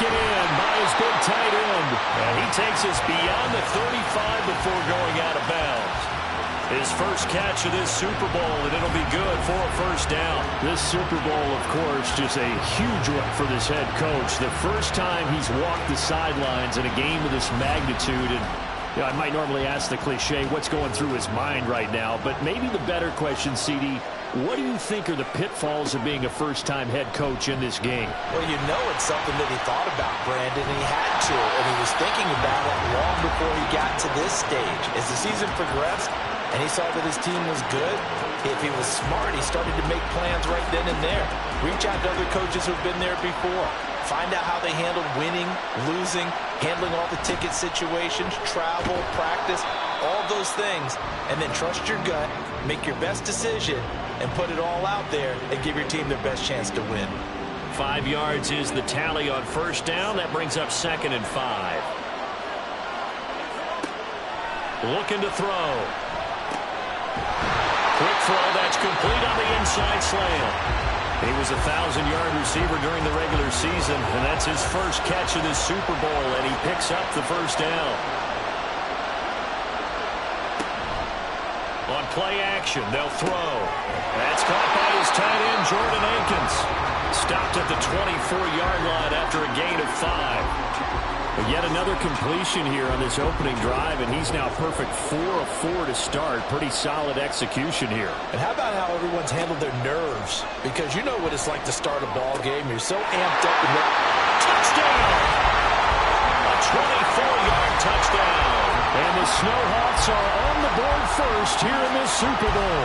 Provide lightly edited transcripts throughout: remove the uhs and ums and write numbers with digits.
taken in by his big tight end. And he takes us beyond the 35 before going out of bounds. His first catch of this Super Bowl, and it'll be good for a first down. This Super Bowl, of course, just a huge one for this head coach. The first time he's walked the sidelines in a game of this magnitude. And I might normally ask the cliche, what's going through his mind right now? But maybe the better question, CD, what do you think are the pitfalls of being a first-time head coach in this game? Well, you know it's something that he thought about, Brandon, and he had to. And he was thinking about it long before he got to this stage. As the season progressed, and he saw that his team was good, if he was smart, he started to make plans right then and there. Reach out to other coaches who've been there before. Find out how they handled winning, losing, handling all the ticket situations, travel, practice, all those things. And then trust your gut, make your best decision, and put it all out there and give your team their best chance to win. 5 yards is the tally on first down. That brings up 2nd and 5. Looking to throw. Quick throw, that's complete on the inside slant. He was a 1,000-yard receiver during the regular season, and that's his first catch of this Super Bowl, and he picks up the first down. On play action, they'll throw. That's caught by his tight end, Jordan Akins. Stopped at the 24-yard line after a gain of 5. But yet another completion here on this opening drive, and he's now perfect 4 of 4 to start. Pretty solid execution here. And how about how everyone's handled their nerves? Because you know what it's like to start a ball game. You're so amped up. Touchdown! A 24-yard touchdown. And the Snowhawks are on the board first here in this Super Bowl.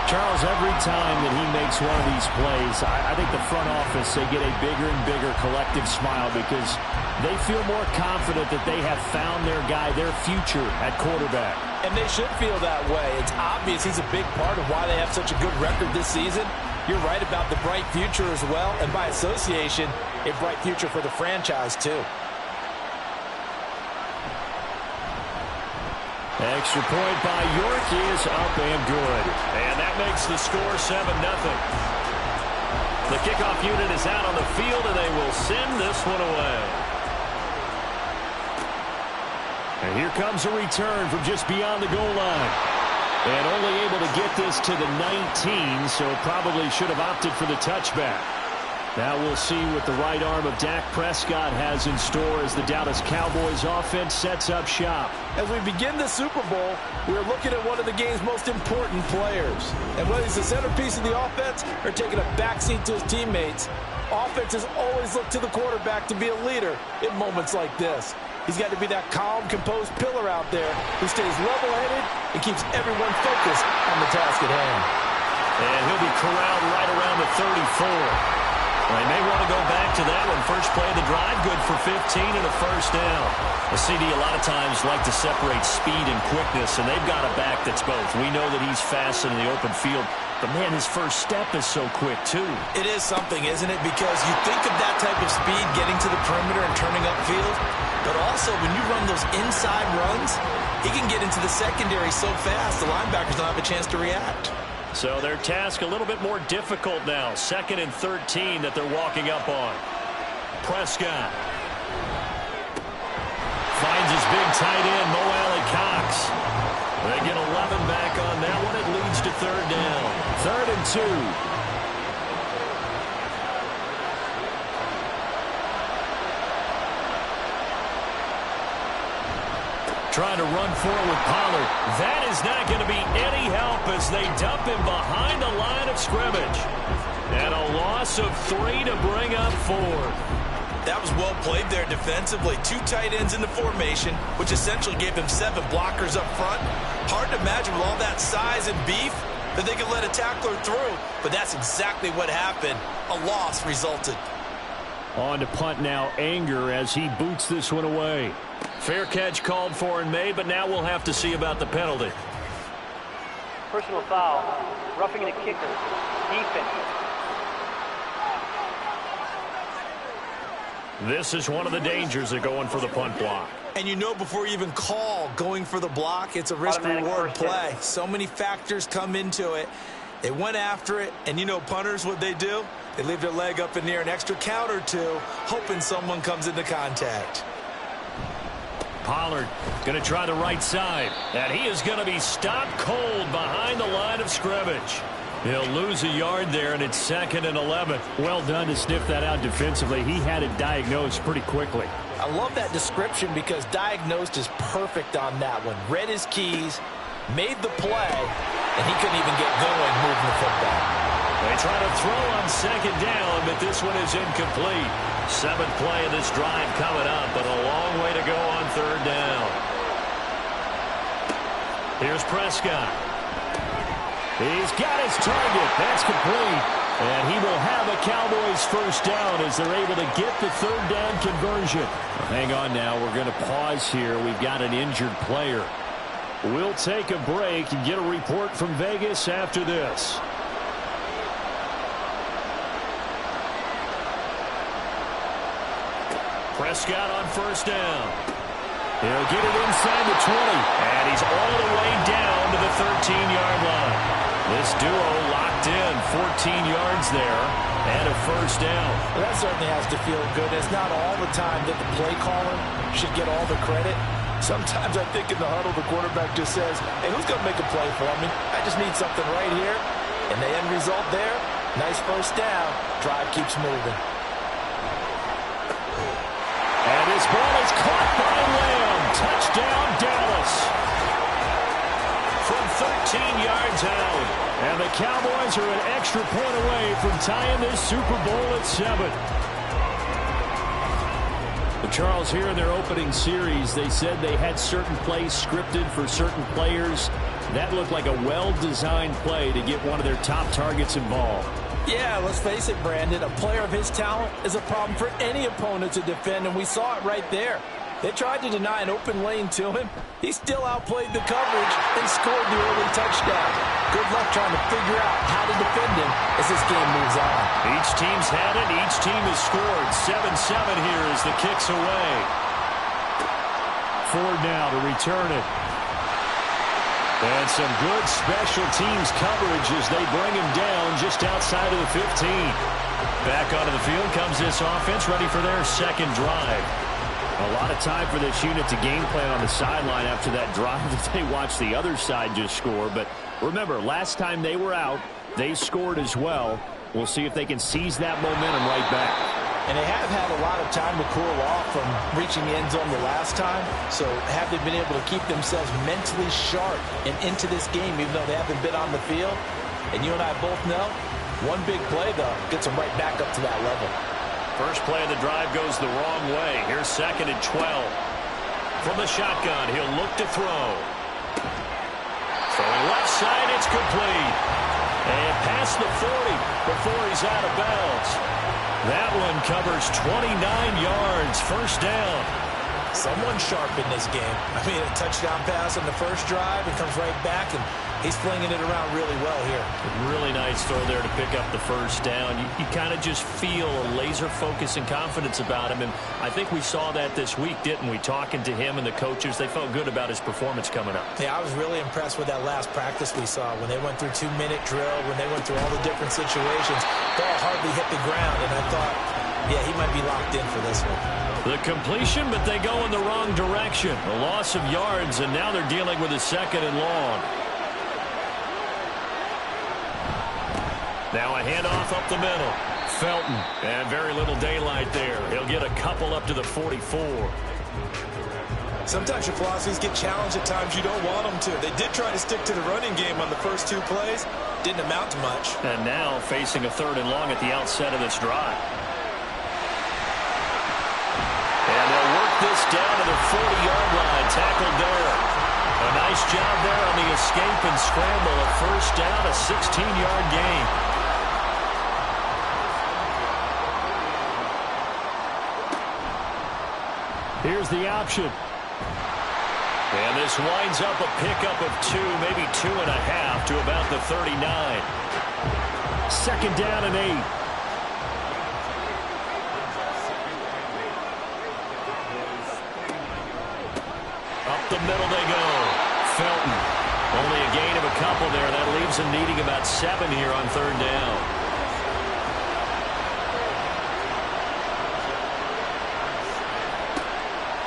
Charles, every time that he makes one of these plays, I think the front office, they get a bigger and bigger collective smile because they feel more confident that they have found their guy, their future at quarterback. And they should feel that way. It's obvious he's a big part of why they have such a good record this season. You're right about the bright future as well, and by association, a bright future for the franchise too. Extra point by York is up and good. And that makes the score 7-0. The kickoff unit is out on the field, and they will send this one away. And here comes a return from just beyond the goal line. And only able to get this to the 19, so probably should have opted for the touchback. Now we'll see what the right arm of Dak Prescott has in store as the Dallas Cowboys offense sets up shop. As we begin the Super Bowl, we're looking at one of the game's most important players. And whether he's the centerpiece of the offense or taking a backseat to his teammates, offenses always look to the quarterback to be a leader in moments like this. He's got to be that calm, composed pillar out there who stays level-headed and keeps everyone focused on the task at hand. And he'll be corralled right around the 34. Well, they may want to go back to that one. First play of the drive, good for 15 and a first down. The CD a lot of times like to separate speed and quickness, and they've got a back that's both. We know that he's fast in the open field, but, man, his first step is so quick, too. It is something, isn't it? Because you think of that type of speed getting to the perimeter and turning upfield, but also when you run those inside runs, he can get into the secondary so fast the linebackers don't have a chance to react. So their task a little bit more difficult now. 2nd and 13 that they're walking up on. Prescott finds his big tight end, Mo Alley-Cox. They get 11 back on that one. It leads to 3rd down. 3rd and 2. Trying to run forward with Pollard. That is not going to be any help as they dump him behind the line of scrimmage. And a loss of 3 to bring up 4. That was well played there defensively. 2 tight ends in the formation, which essentially gave them 7 blockers up front. Hard to imagine with all that size and beef that they could let a tackler through. But that's exactly what happened. A loss resulted. On to punt now, Anger as he boots this one away. Fair catch called for and made, but now we'll have to see about the penalty. Personal foul, roughing the kicker, defense. This is one of the dangers of going for the punt block. And you know before you even call going for the block, it's a risk-reward play. So many factors come into it. They went after it, and you know punters, what they do? They leave their leg up in the air an extra count or two, hoping someone comes into contact. Pollard going to try the right side. And he is going to be stopped cold behind the line of scrimmage. He'll lose a yard there, and it's 2nd and 11. Well done to sniff that out defensively. He had it diagnosed pretty quickly. I love that description because diagnosed is perfect on that one. Read his keys, made the play, and he couldn't even get going moving the football. They try to throw on 2nd down, but this one is incomplete. 7th play of this drive coming up, but a long way to go on 3rd down. Here's Prescott. He's got his target. That's complete. And he will have a Cowboys first down as they're able to get the 3rd down conversion. Hang on now. We're going to pause here. We've got an injured player. We'll take a break and get a report from Vegas after this. Prescott on 1st down. He'll get it inside the 20. And he's all the way down to the 13-yard line. This duo locked in, 14 yards there, and a first down. Well, that certainly has to feel good. It's not all the time that the play caller should get all the credit. Sometimes I think in the huddle, the quarterback just says, hey, who's going to make a play for me? I just need something right here. And the end result there, nice first down. Drive keeps moving. And his ball is caught by Lamb. Touchdown, Dallas. From 13 yards out. And the Cowboys are an extra point away from tying this Super Bowl at 7. Charles, here in their opening series, they said they had certain plays scripted for certain players. That looked like a well-designed play to get one of their top targets involved. Yeah, let's face it, Brandon. A player of his talent is a problem for any opponent to defend, and we saw it right there. They tried to deny an open lane to him. He still outplayed the coverage and scored the early touchdown. Good luck trying to figure out how to defend him as this game moves on. Each team's had it. Each team has scored. 7-7 here as the kick's away. Ford now to return it. And some good special teams coverage as they bring him down just outside of the 15. Back onto the field comes this offense, ready for their 2nd drive. A lot of time for this unit to game plan on the sideline after that drive that they watched the other side just score. But remember, last time they were out, they scored as well. We'll see if they can seize that momentum right back. And they have had a lot of time to cool off from reaching the end zone the last time. So have they been able to keep themselves mentally sharp and into this game, even though they haven't been on the field? And you and I both know, one big play, though, gets them right back up to that level. First play of the drive goes the wrong way. Here's 2nd and 12. From the shotgun, he'll look to throw. Throwing left side, it's complete. And past the 40 before he's out of bounds. That one covers 29 yards. First down. Someone sharp in this game. I mean, a touchdown pass on the first drive. It comes right back, and he's flinging it around really well here. Really nice throw there to pick up the first down. You kind of just feel a laser focus and confidence about him, and I think we saw that this week, didn't we? Talking to him and the coaches, they felt good about his performance coming up. Yeah, I was really impressed with that last practice we saw when they went through 2-minute drill, when they went through all the different situations. Ball hardly hit the ground, and I thought, yeah, he might be locked in for this one. The completion, but they go in the wrong direction. A loss of yards, and now they're dealing with a 2nd and long. Now a handoff up the middle. Felton, and very little daylight there. He'll get a couple up to the 44. Sometimes your philosophies get challenged at times you don't want them to. They did try to stick to the running game on the first 2 plays. Didn't amount to much. And now facing a 3rd and long at the outset of this drive. And they'll work this down to the 40-yard line. Tackled there. A nice job there on the escape and scramble. A first down, a 16-yard gain. Here's the option. And this winds up a pickup of 2, maybe 2.5 to about the 39. 2nd down and 8. Up the middle they go. Felton. Only a gain of a couple there. That leaves him needing about 7 here on 3rd down.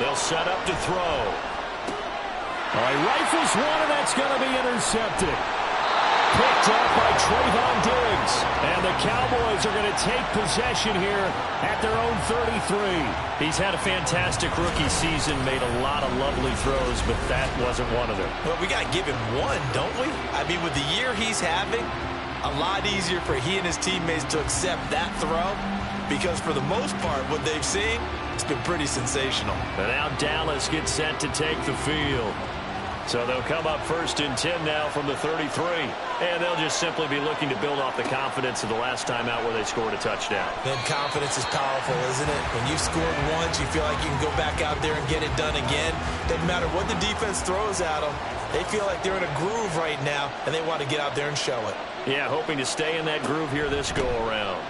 They'll set up to throw. All right, rifles one, and that's going to be intercepted. Picked up by Trayvon Diggs. And the Cowboys are going to take possession here at their own 33. He's had a fantastic rookie season, made a lot of lovely throws, but that wasn't one of them. Well, we got to give him one, don't we? I mean, with the year he's having, a lot easier for he and his teammates to accept that throw, because for the most part, what they've seen, it's been pretty sensational. And now Dallas gets set to take the field. So they'll come up 1st and 10 now from the 33. And they'll just simply be looking to build off the confidence of the last time out where they scored a touchdown. Then confidence is powerful, isn't it? When you've scored once, you feel like you can go back out there and get it done again. Doesn't matter what the defense throws at them. They feel like they're in a groove right now, and they want to get out there and show it. Yeah, hoping to stay in that groove here this go-around.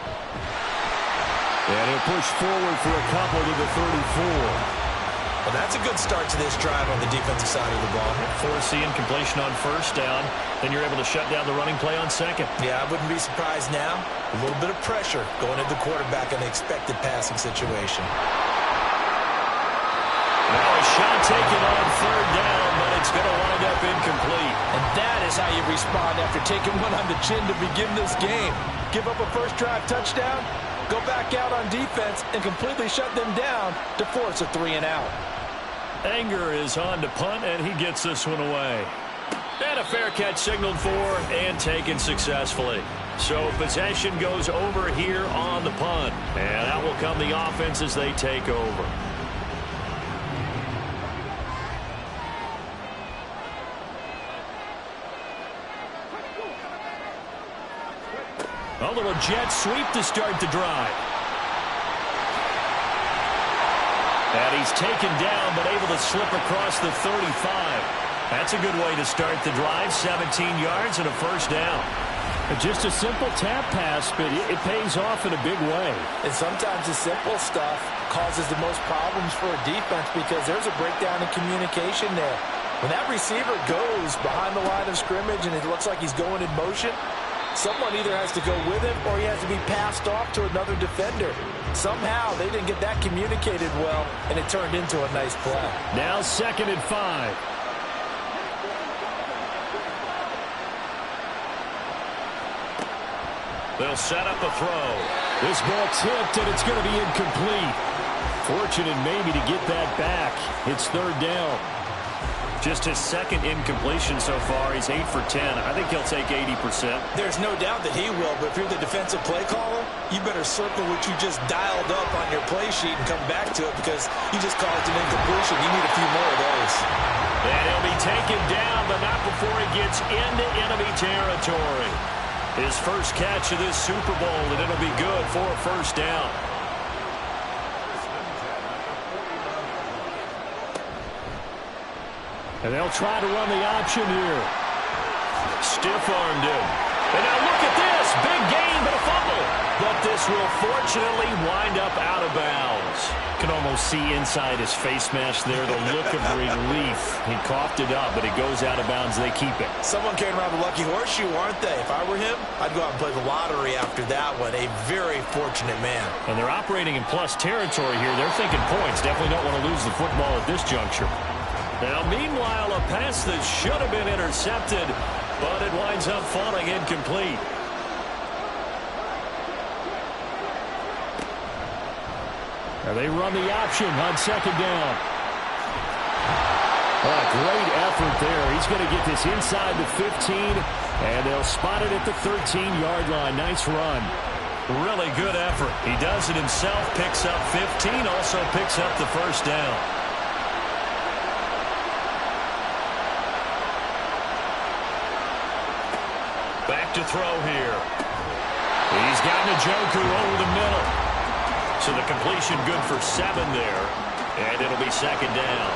And he'll push forward for a couple to the 34. Well, that's a good start to this drive on the defensive side of the ball. Force the incompletion on 1st down. Then you're able to shut down the running play on 2nd. Yeah, I wouldn't be surprised now. A little bit of pressure going at the quarterback in the expected passing situation. Now a shot taken on 3rd down, but it's going to wind up incomplete. And that is how you respond after taking one on the chin to begin this game. Give up a first drive touchdown, go back out on defense, and completely shut them down to force a 3-and-out. Anger is on to punt, and he gets this one away. And a fair catch signaled for and taken successfully. So possession goes over here on the punt. And out will come the offense as they take over. A little jet sweep to start the drive. And he's taken down, but able to slip across the 35. That's a good way to start the drive. 17 yards and a 1st down. Just a simple tap pass, but it pays off in a big way. And sometimes the simple stuff causes the most problems for a defense because there's a breakdown in communication there. When that receiver goes behind the line of scrimmage and it looks like he's going in motion, someone either has to go with him or he has to be passed off to another defender. Somehow they didn't get that communicated well, and it turned into a nice play. Now 2nd and 5. They'll set up a throw. This ball tipped, and it's going to be incomplete. Fortunate maybe to get that back. It's 3rd down. Just his 2nd incompletion so far. He's 8 for 10. I think he'll take 80%. There's no doubt that he will, but if you're the defensive play caller, you better circle what you just dialed up on your play sheet and come back to it because you just caused an incompletion. You need a few more of those. And he'll be taken down, but not before he gets into enemy territory. His first catch of this Super Bowl, and it'll be good for a 1st down. And they'll try to run the option here. Stiff-armed him. And now look at this. Big gain, but a fumble. But this will fortunately wind up out of bounds. Can almost see inside his face mask there the look of relief. He coughed it up, but it goes out of bounds. They keep it. Someone carrying around the lucky horseshoe, aren't they? If I were him, I'd go out and play the lottery after that one. A very fortunate man. And they're operating in plus territory here. They're thinking points. Definitely don't want to lose the football at this juncture. Now, meanwhile, a pass that should have been intercepted, but it winds up falling incomplete. Now they run the option on 2nd down. Oh, great effort there. He's going to get this inside the 15, and they'll spot it at the 13-yard line. Nice run. Really good effort. He does it himself, picks up 15, also picks up the 1st down. Back to throw here. He's got Njoku over the middle. So the completion good for 7 there. And it'll be 2nd down.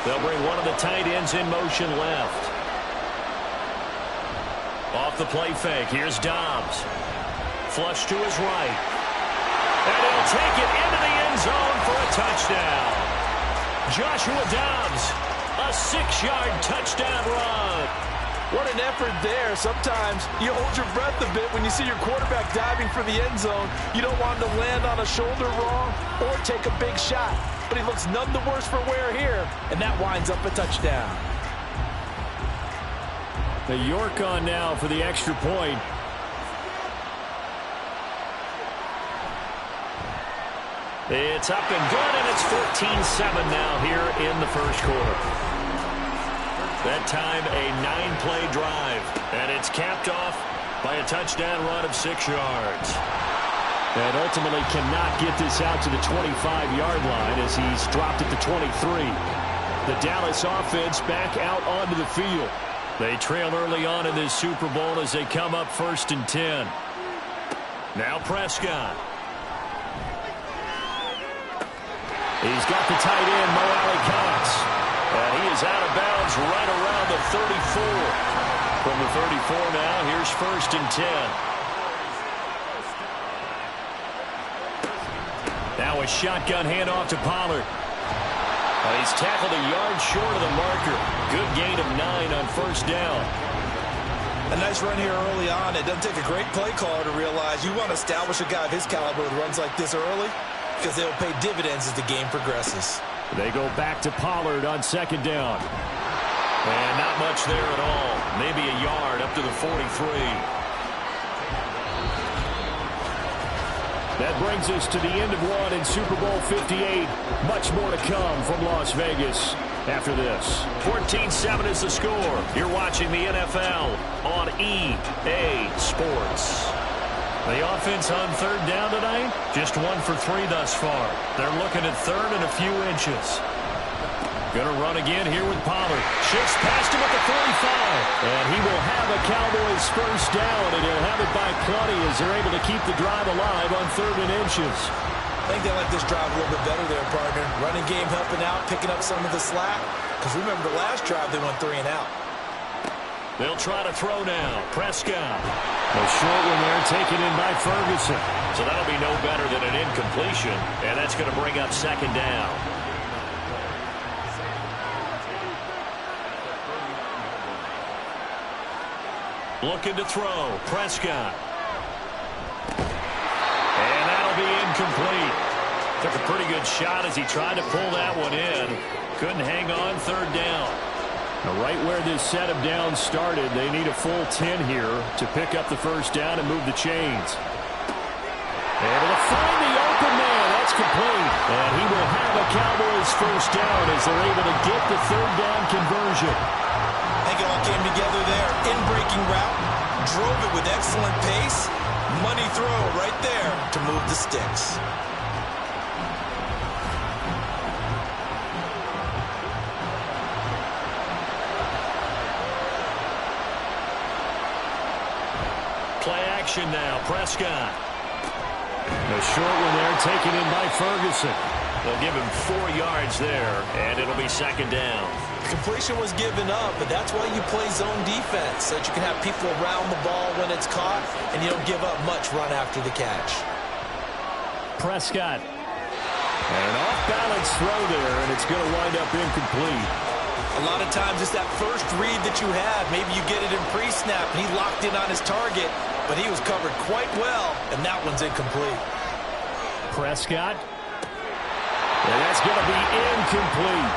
They'll bring one of the tight ends in motion left. Off the play fake. Here's Dobbs. Flush to his right. And he'll take it into the end zone for a touchdown. Joshua Dobbs. A 6-yard touchdown run. What an effort effort there. Sometimes you hold your breath a bit when you see your quarterback diving for the end zone. You don't want him to land on a shoulder wrong or take a big shot. But he looks none the worse for wear here, and that winds up a touchdown. The York on now for the extra point. It's up and good, and it's 14-7 now here in the first quarter. That time, a 9-play drive, and it's capped off by a touchdown run of 6 yards. And ultimately cannot get this out to the 25-yard line as he's dropped at the 23. The Dallas offense back out onto the field. They trail early on in this Super Bowl as they come up 1st and 10. Now Prescott. He's got the tight end, Mo Alley-Cox. And he is out of bounds right around the 34. From the 34 now, here's 1st and 10. Now a shotgun handoff to Pollard. He's tackled a yard short of the marker. Good gain of 9 on 1st down. A nice run here early on. It doesn't take a great play caller to realize you want to establish a guy of his caliber that runs like this early, because they'll pay dividends as the game progresses. They go back to Pollard on 2nd down. And not much there at all. Maybe a yard up to the 43. That brings us to the end of one in Super Bowl 58. Much more to come from Las Vegas after this. 14-7 is the score. You're watching the NFL on EA Sports. The offense on 3rd down tonight, just 1 for 3 thus far. They're looking at 3rd and a few inches. Going to run again here with Pollard. Shifts past him at the 45. And he will have a Cowboys 1st down, and he'll have it by plenty as they're able to keep the drive alive on 3rd and inches. I think they like this drive a little bit better there, partner. Running game helping out, picking up some of the slack. Because remember the last drive, they went 3 and out. They'll try to throw now. Prescott. A short one there taken in by Ferguson. So that'll be no better than an incompletion. And that's going to bring up 2nd down. Looking to throw. Prescott. And that'll be incomplete. Took a pretty good shot as he tried to pull that one in. Couldn't hang on 3rd down. Now, right where this set of downs started, they need a full 10 here to pick up the 1st down and move the chains. Able to find the open man. That's complete. And he will have a Cowboys 1st down as they're able to get the 3rd down conversion. I think it all came together there. In-breaking route. Drove it with excellent pace. Money throw right there to move the sticks. Play action now. Prescott. A short one there taken in by Ferguson. They'll give him 4 yards there, and it'll be 2nd down. Completion was given up, but that's why you play zone defense, so that you can have people around the ball when it's caught, and you don't give up much run after the catch. Prescott. And an off-balance throw there, and it's going to wind up incomplete. A lot of times it's that first read that you have. Maybe you get it in pre-snap, and he locked in on his target, but he was covered quite well, and that one's incomplete. Prescott. And that's going to be incomplete.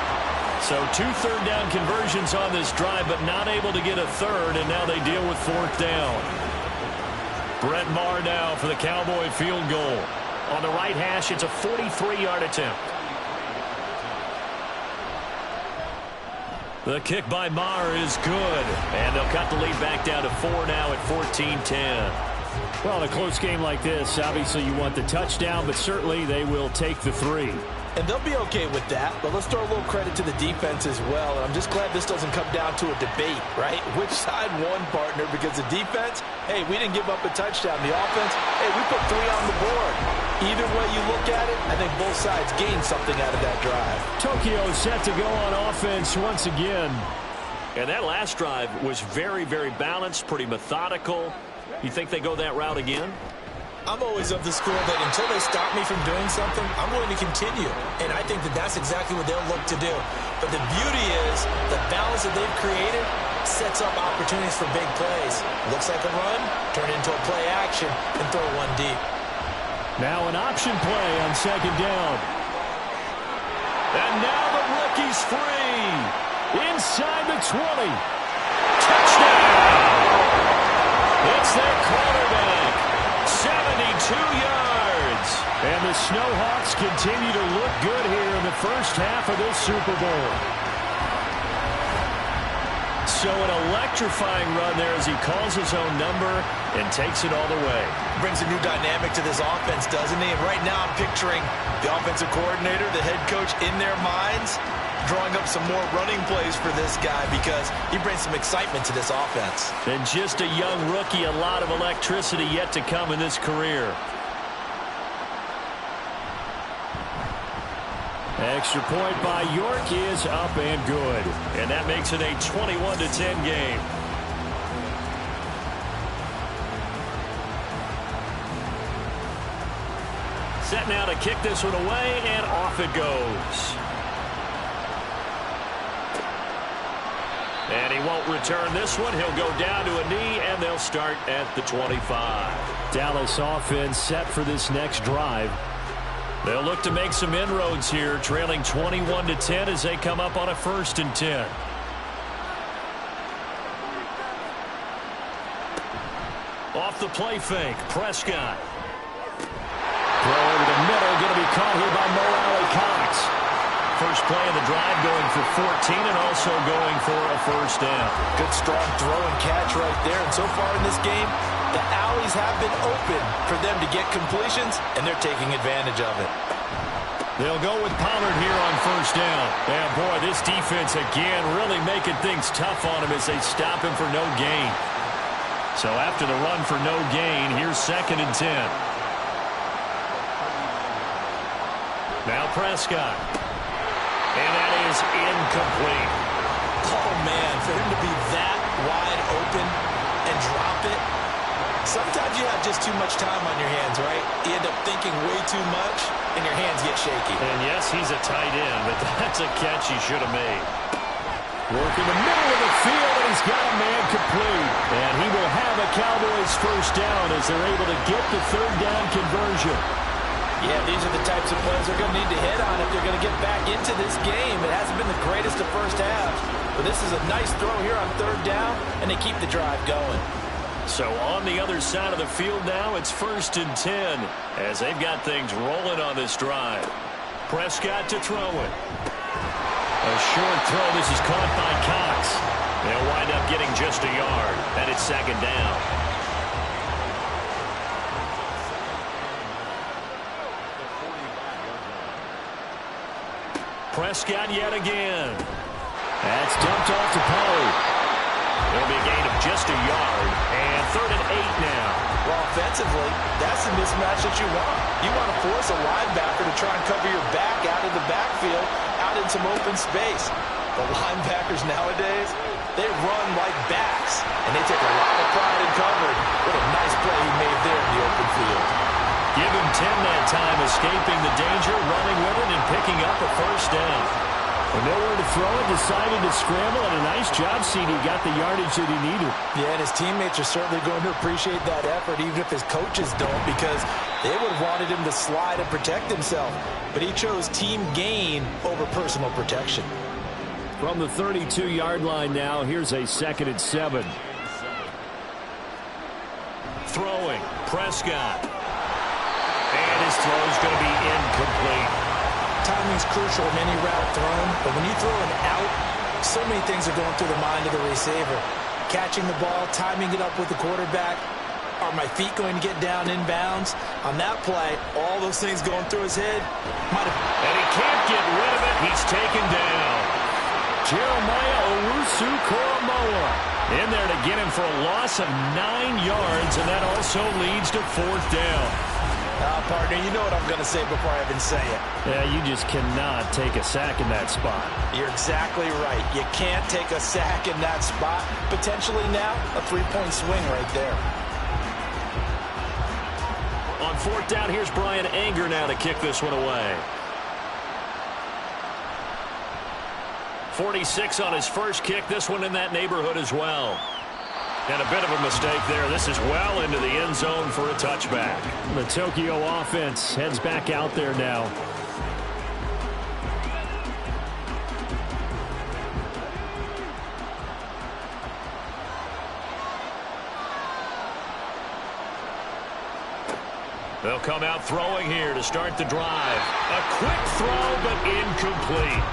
So 2 3rd down conversions on this drive, but not able to get a 3rd, and now they deal with 4th down. Brett Maher now for the Cowboy field goal. On the right hash, it's a 43-yard attempt. The kick by Maher is good, and they'll cut the lead back down to 4 now at 14-10. Well, in a close game like this, obviously you want the touchdown, but certainly they will take the 3. And they'll be okay with that, but let's throw a little credit to the defense as well. And I'm just glad this doesn't come down to a debate, right? Which side won, partner? Because the defense, hey, we didn't give up a touchdown. The offense, hey, we put 3 on the board. Either way you look at it, I think both sides gained something out of that drive. Tokyo set to go on offense once again. And that last drive was very, very balanced, pretty methodical. You think they go that route again? I'm always of the school that until they stop me from doing something, I'm going to continue. And I think that that's exactly what they'll look to do. But the beauty is the balance that they've created sets up opportunities for big plays. Looks like a run, turn into a play action, and throw one deep. Now an option play on second down. And now the rookie's free. Inside the 20. Touchdown! It's their quarterback. 72 yards. And the Snowhawks continue to look good here in the first half of this Super Bowl. So an electrifying run there as he calls his own number and takes it all the way. Brings a new dynamic to this offense, doesn't he? And right now I'm picturing the offensive coordinator, the head coach in their minds, drawing up some more running plays for this guy because he brings some excitement to this offense. And just a young rookie, a lot of electricity yet to come in this career. Extra point by York is up and good. And that makes it a 21-10 game. Set now to kick this one away, and off it goes. And he won't return this one. He'll go down to a knee, and they'll start at the 25. Dallas offense set for this next drive. They'll look to make some inroads here, trailing 21-10 as they come up on a 1st and 10. Off the play fake, Prescott. Throw over the middle, going to be caught here by Mo Alley-Cox. First play of the drive going for 14 and also going for a 1st down. Good strong throw and catch right there. And so far in this game, the alleys have been open for them to get completions, and they're taking advantage of it. They'll go with Pollard here on 1st down. And boy, this defense again really making things tough on him as they stop him for no gain. So after the run for no gain, here's 2nd and 10. Now Prescott. And that is incomplete. Oh, man, for him to be that wide open and drop it. Sometimes you have just too much time on your hands, right? You end up thinking way too much, and your hands get shaky. And yes, he's a tight end, but that's a catch he should have made. Work in the middle of the field, and he's got a man complete. And he will have a Cowboys 1st down as they're able to get the 3rd down conversion. Yeah, these are the types of plays they're going to need to hit on if they're going to get back into this game. It hasn't been the greatest of first halves, but this is a nice throw here on 3rd down, and they keep the drive going. So on the other side of the field now, it's 1st and 10 as they've got things rolling on this drive. Prescott to throw it. A short throw. This is caught by Cox. They'll wind up getting just a yard, and it's 2nd down. Prescott yet again. That's dumped off to Pollard. It'll be a gain of just a yard. And 3rd and 8 now. Well, offensively, that's the mismatch that you want. You want to force a linebacker to try and cover your back out of the backfield, out in some open space. The linebackers nowadays, they run like backs, and they take a lot of pride in covering. What a nice play he made there in the open field. Give him 10 that time, escaping the danger, running with it, and picking up a 1st down. With nowhere to throw it, decided to scramble, and a nice job, CD. Got the yardage that he needed. Yeah, and his teammates are certainly going to appreciate that effort, even if his coaches don't, because they would have wanted him to slide and protect himself. But he chose team gain over personal protection. From the 32-yard line now, here's a 2nd and 7. Throwing, Prescott. And his throw is going to be incomplete. Timing's crucial in any route thrown, but when you throw an out, so many things are going through the mind of the receiver. Catching the ball, timing it up with the quarterback. Are my feet going to get down inbounds? On that play, all those things going through his head. And he can't get rid of it. He's taken down. Jeremiah Owusu-Koramoah in there to get him for a loss of 9 yards, and that also leads to 4th down. Partner, you know what I'm going to say before I even say it. Yeah, you just cannot take a sack in that spot. You're exactly right. You can't take a sack in that spot. Potentially now, a 3-point swing right there. On 4th down, here's Brian Anger now to kick this one away. 46 on his first kick. This one in that neighborhood as well. And a bit of a mistake there. This is well into the end zone for a touchback. The Tokyo offense heads back out there now. They'll come out throwing here to start the drive. A quick throw, but incomplete.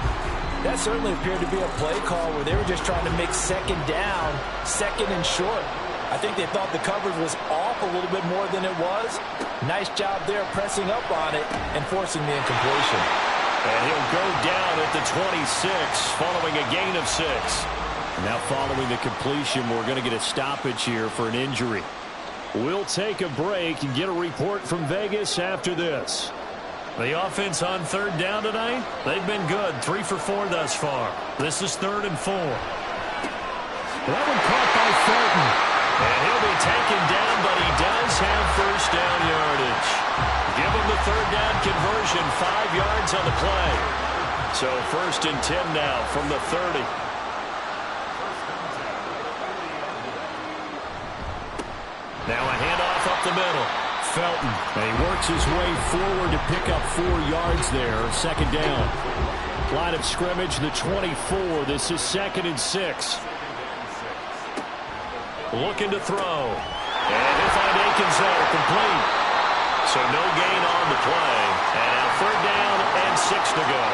That certainly appeared to be a play call where they were just trying to make second down, second and short. I think they thought the coverage was off a little bit more than it was. Nice job there pressing up on it and forcing the incompletion. And he'll go down at the 26 following a gain of 6. Now following the completion, we're going to get a stoppage here for an injury. We'll take a break and get a report from Vegas after this. The offense on third down tonight, they've been good. 3 for 4 thus far. This is 3rd and 4. That one caught by Felton. And he'll be taken down, but he does have first down yardage. Give him the third down conversion, 5 yards on the play. So 1st and 10 now from the 30. Now a handoff up the middle. Felton, and he works his way forward to pick up 4 yards there. 2nd down. Line of scrimmage, the 24. This is 2nd and 6. Looking to throw. And he'll find Akins there, complete. So no gain on the play. And now 3rd down and 6 to go.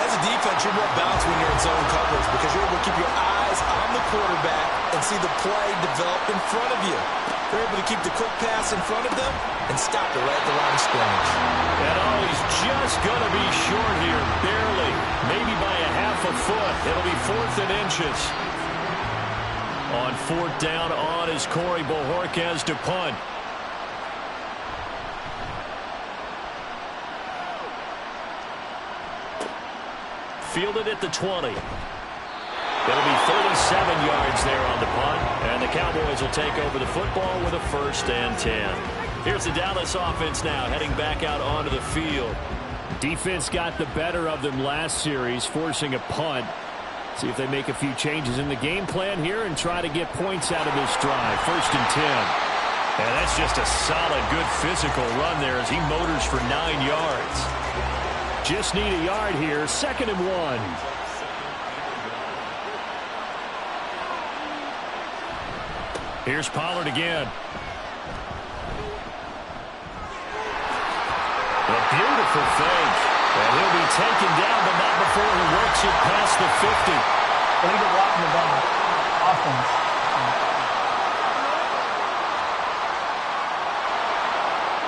As a defense, you're more balanced when you're in zone coverage because you're able to keep your eyes on the quarterback and see the play develop in front of you. They're able to keep the quick pass in front of them and stop it right at the line of scrimmage. And he's just going to be short here, barely, maybe by a half a foot. It'll be 4th and inches. On 4th down on is Corey Bojorquez to punt. Fielded at the 20. It'll be 37 yards there on the punt, and the Cowboys will take over the football with a 1st and 10. Here's the Dallas offense now heading back out onto the field. Defense got the better of them last series, forcing a punt. See if they make a few changes in the game plan here and try to get points out of this drive. 1st and 10. And that's just a solid, good physical run there as he motors for 9 yards. Just need a yard here. 2nd and 1. Here's Pollard again. A beautiful fake. And he'll be taken down, but not before he works it past the 50. Well, he's blocking the down. Offense.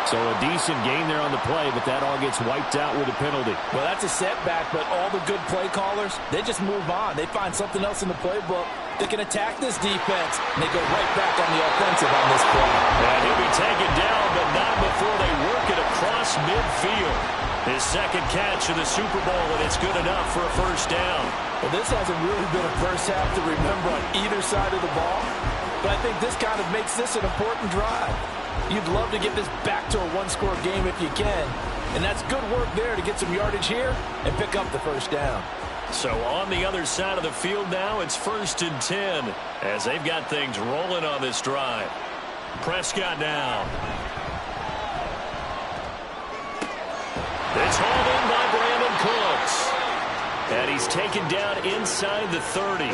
So a decent gain there on the play, but that all gets wiped out with a penalty. Well, that's a setback, but all the good play callers, they just move on. They find something else in the playbook that can attack this defense, and they go right back on the offensive on this play. And he'll be taken down, but not before they work it across midfield. His 2nd catch of the Super Bowl, and it's good enough for a 1st down. Well, this hasn't really been a first half to remember on either side of the ball, but I think this kind of makes this an important drive. You'd love to get this back to a 1-score game if you can, and that's good work there to get some yardage here and pick up the 1st down. So on the other side of the field now, it's 1st and 10 as they've got things rolling on this drive. Prescott now. It's hauled in by Brandon Cooks. And he's taken down inside the 30.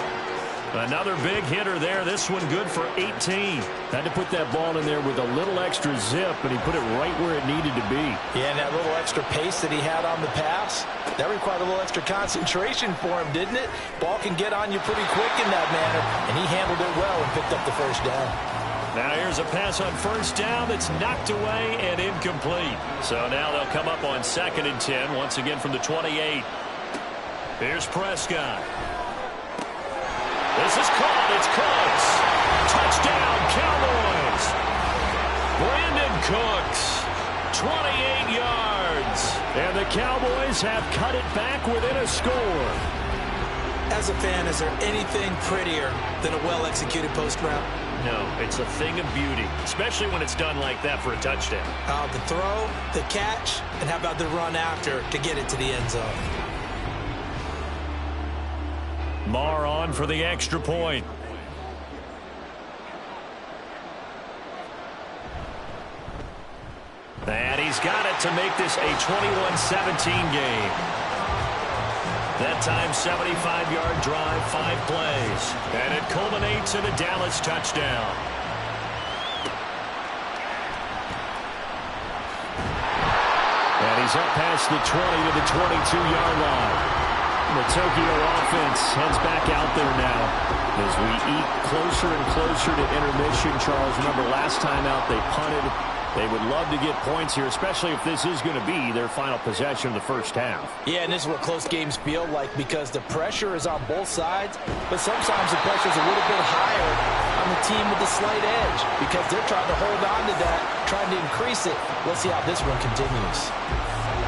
Another big hitter there. This one good for 18. Had to put that ball in there with a little extra zip, and he put it right where it needed to be. Yeah, and that little extra pace that he had on the pass, that required a little extra concentration for him, didn't it? Ball can get on you pretty quick in that manner, and he handled it well and picked up the 1st down. Now here's a pass on 1st down that's knocked away and incomplete. So now they'll come up on 2nd and 10, once again from the 28. Here's Prescott. This is caught. It's Cooks. Touchdown, Cowboys. Brandon Cooks, 28 yards. And the Cowboys have cut it back within a score. As a fan, is there anything prettier than a well-executed post route? No, it's a thing of beauty, especially when it's done like that for a touchdown. The throw, the catch, and how about the run after to get it to the end zone? Marr on for the extra point. And he's got it to make this a 21-17 game. That time, 75-yard drive, 5 plays. And it culminates in a Dallas touchdown. And he's up past the 20 to the 22-yard line. The Tokyo offense heads back out there now as we eat closer and closer to intermission. Charles, remember last time out they punted. They would love to get points here, especially if this is going to be their final possession of the first half. Yeah, and this is what close games feel like because the pressure is on both sides, but sometimes the pressure is a little bit higher on the team with the slight edge because they're trying to hold on to that, trying to increase it. Let's see how this one continues.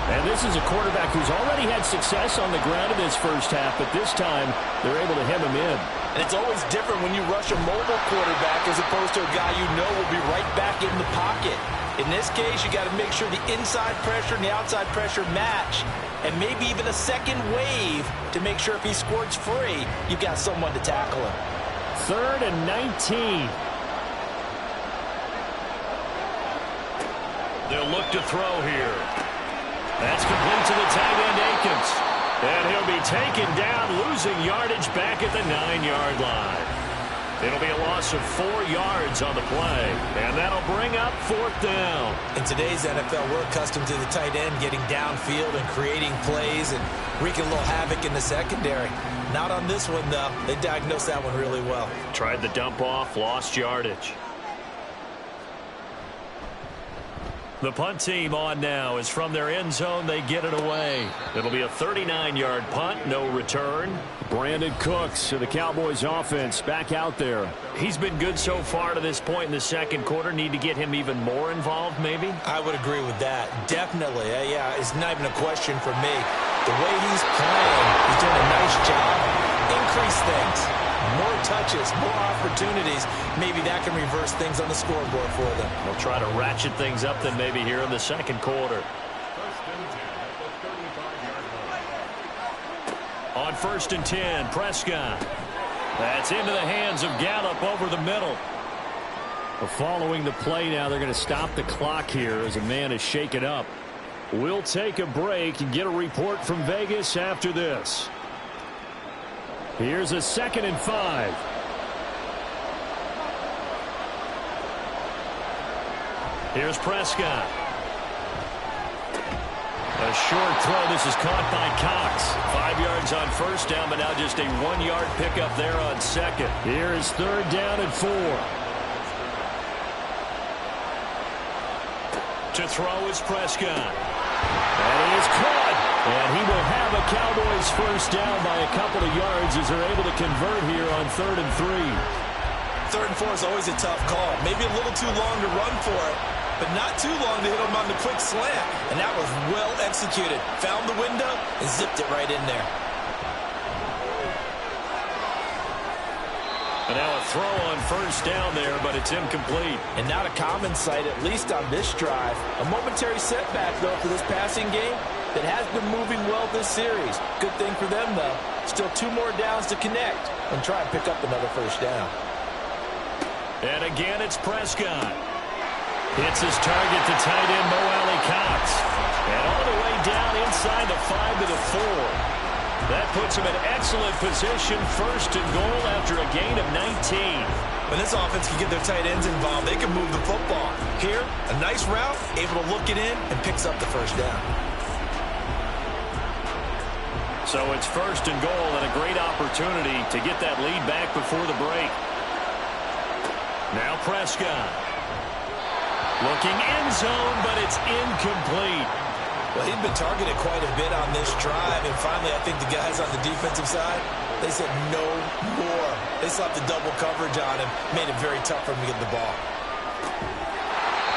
And this is a quarterback who's already had success on the ground in this first half, but this time they're able to hem him in. And it's always different when you rush a mobile quarterback as opposed to a guy you know will be right back in the pocket. In this case, you got to make sure the inside pressure and the outside pressure match, and maybe even a second wave to make sure if he squirts free, you've got someone to tackle him. 3rd and 19. They'll look to throw here. That's complete to the tight end, Akins. And he'll be taken down, losing yardage back at the 9-yard line. It'll be a loss of 4 yards on the play, and that'll bring up 4th down. In today's NFL, we're accustomed to the tight end getting downfield and creating plays and wreaking a little havoc in the secondary. Not on this one, though. They diagnosed that one really well. Tried the dump off, lost yardage. The punt team on now is from their end zone. They get it away. It'll be a 39-yard punt, no return. Brandon Cooks of the Cowboys offense back out there. He's been good so far to this point in the second quarter. Need to get him even more involved, maybe? I would agree with that. Definitely. Yeah, it's not even a question for me. The way he's playing, he's doing a nice job. Increase things. More touches, more opportunities. Maybe that can reverse things on the scoreboard for them. They'll try to ratchet things up then maybe here in the second quarter. On 1st and 10, Prescott. That's into the hands of Gallup over the middle. Well, following the play now, they're going to stop the clock here as a man is shaken up. We'll take a break and get a report from Vegas after this. Here's a 2nd and 5. Here's Prescott. A short throw. This is caught by Cox. 5 yards on 1st down, but now just a 1-yard pickup there on 2nd. Here is 3rd down and 4. To throw is Prescott. And he is caught. And he will have a Cowboys 1st down by a couple of yards as they're able to convert here on 3rd and 3. 3rd and 4 is always a tough call. Maybe a little too long to run for it, but not too long to hit him on the quick slant. And that was well executed. Found the window and zipped it right in there. And now a throw on 1st down there, but it's incomplete. And not a common sight, at least on this drive. A momentary setback, though, for this passing game that has been moving well this series. Good thing for them, though. Still 2 more downs to connect and try and pick up another 1st down. And again, it's Prescott. Hits his target to tight end Mo Alley Cox. And all the way down inside the 5 to the 4. That puts him in excellent position, 1st and goal after a gain of 19. When this offense can get their tight ends involved, they can move the football. Here, a nice route, able to look it in, and picks up the 1st down. So it's 1st and goal and a great opportunity to get that lead back before the break. Now Prescott. Looking end zone, but it's incomplete. Well, he'd been targeted quite a bit on this drive, and finally I think the guys on the defensive side, they said no more. They slapped the double coverage on him, made it very tough for him to get the ball.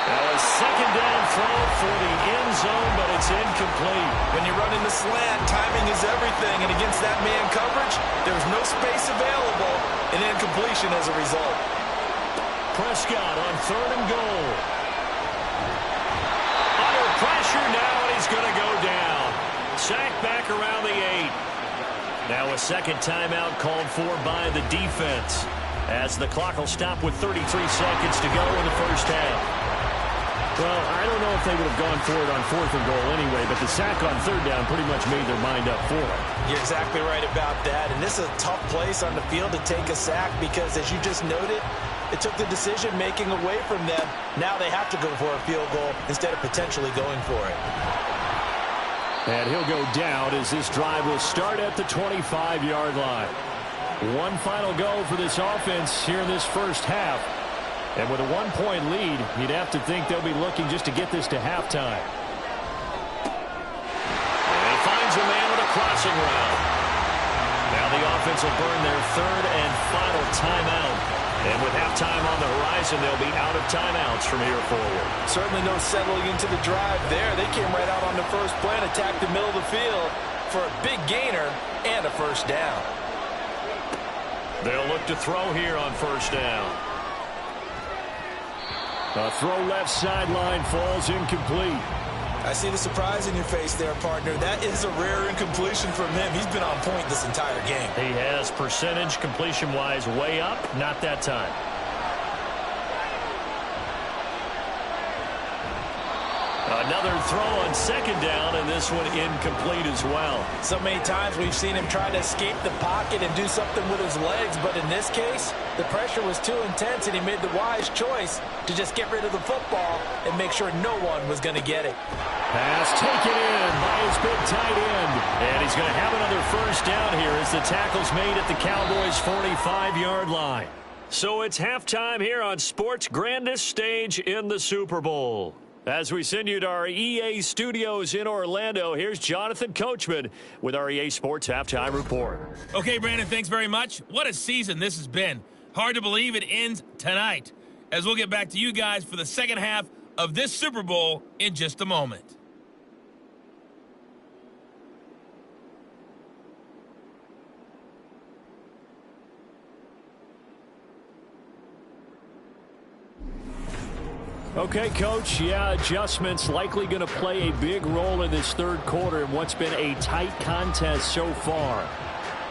Now a 2nd down throw for the end zone, but it's incomplete. When you run in the slant, timing is everything, and against that man coverage, there's no space available, and incompletion as a result. Prescott on 3rd and goal. Under pressure now, and he's going to go down. Sacked back around the 8. Now a second timeout called for by the defense, as the clock will stop with 33 seconds to go in the first half. Well, I don't know if they would have gone for it on 4th and goal anyway, but the sack on 3rd down pretty much made their mind up for it. You're exactly right about that, and this is a tough place on the field to take a sack because, as you just noted, it took the decision-making away from them. Now they have to go for a field goal instead of potentially going for it. And he'll go down as this drive will start at the 25-yard line. One final go for this offense here in this first half. And with a 1-point lead, you'd have to think they'll be looking just to get this to halftime. And he finds a man with a crossing route. Now the offense will burn their 3rd and final timeout. And with halftime on the horizon, they'll be out of timeouts from here forward. Certainly no settling into the drive there. They came right out on the first play and attacked the middle of the field for a big gainer and a first down. They'll look to throw here on first down. A throw left sideline falls incomplete. I see the surprise in your face there, partner. That is a rare incompletion from him. He's been on point this entire game. He has percentage completion-wise way up, not that time. Another throw on 2nd down, and this one incomplete as well. So many times we've seen him try to escape the pocket and do something with his legs, but in this case, the pressure was too intense, and he made the wise choice to just get rid of the football and make sure no one was going to get it. Pass taken in by his big tight end. And he's going to have another first down here as the tackle's made at the Cowboys' 45-yard line. So it's halftime here on sports' grandest stage in the Super Bowl. As we send you to our EA studios in Orlando, here's Jonathan Coachman with our EA Sports Halftime Report. Okay, Brandon, thanks very much. What a season this has been. Hard to believe it ends tonight, as we'll get back to you guys for the second half of this Super Bowl in just a moment. Okay, Coach, adjustments likely going to play a big role in this 3rd quarter in what's been a tight contest so far.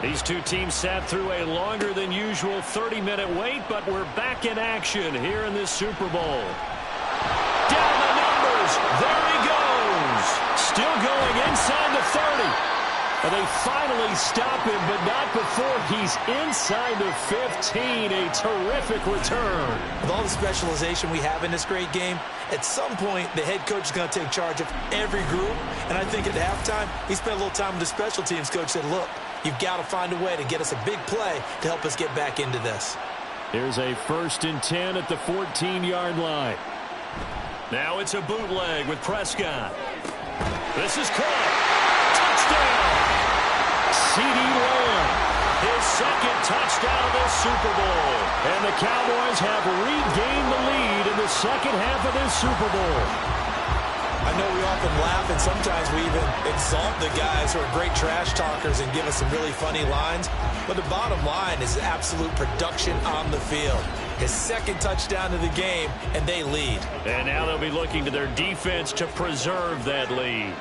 These two teams sat through a longer than usual 30-minute wait, but we're back in action here in this Super Bowl. Down the numbers. There he goes. Still going inside the 30. And they finally stop him, but not before he's inside the 15. A terrific return. With all the specialization we have in this great game, at some point the head coach is going to take charge of every group. And I think at halftime, he spent a little time with the special teams coach, said, look, you've got to find a way to get us a big play to help us get back into this. Here's a 1st and 10 at the 14-yard line. Now it's a bootleg with Prescott. This is caught. Touchdown. CeeDee Lamb, his 2nd touchdown of this Super Bowl. And the Cowboys have regained the lead in the second half of this Super Bowl. I know we often laugh, and sometimes we even exalt the guys who are great trash talkers and give us some really funny lines. But the bottom line is absolute production on the field. His 2nd touchdown of the game, and they lead. And now they'll be looking to their defense to preserve that lead.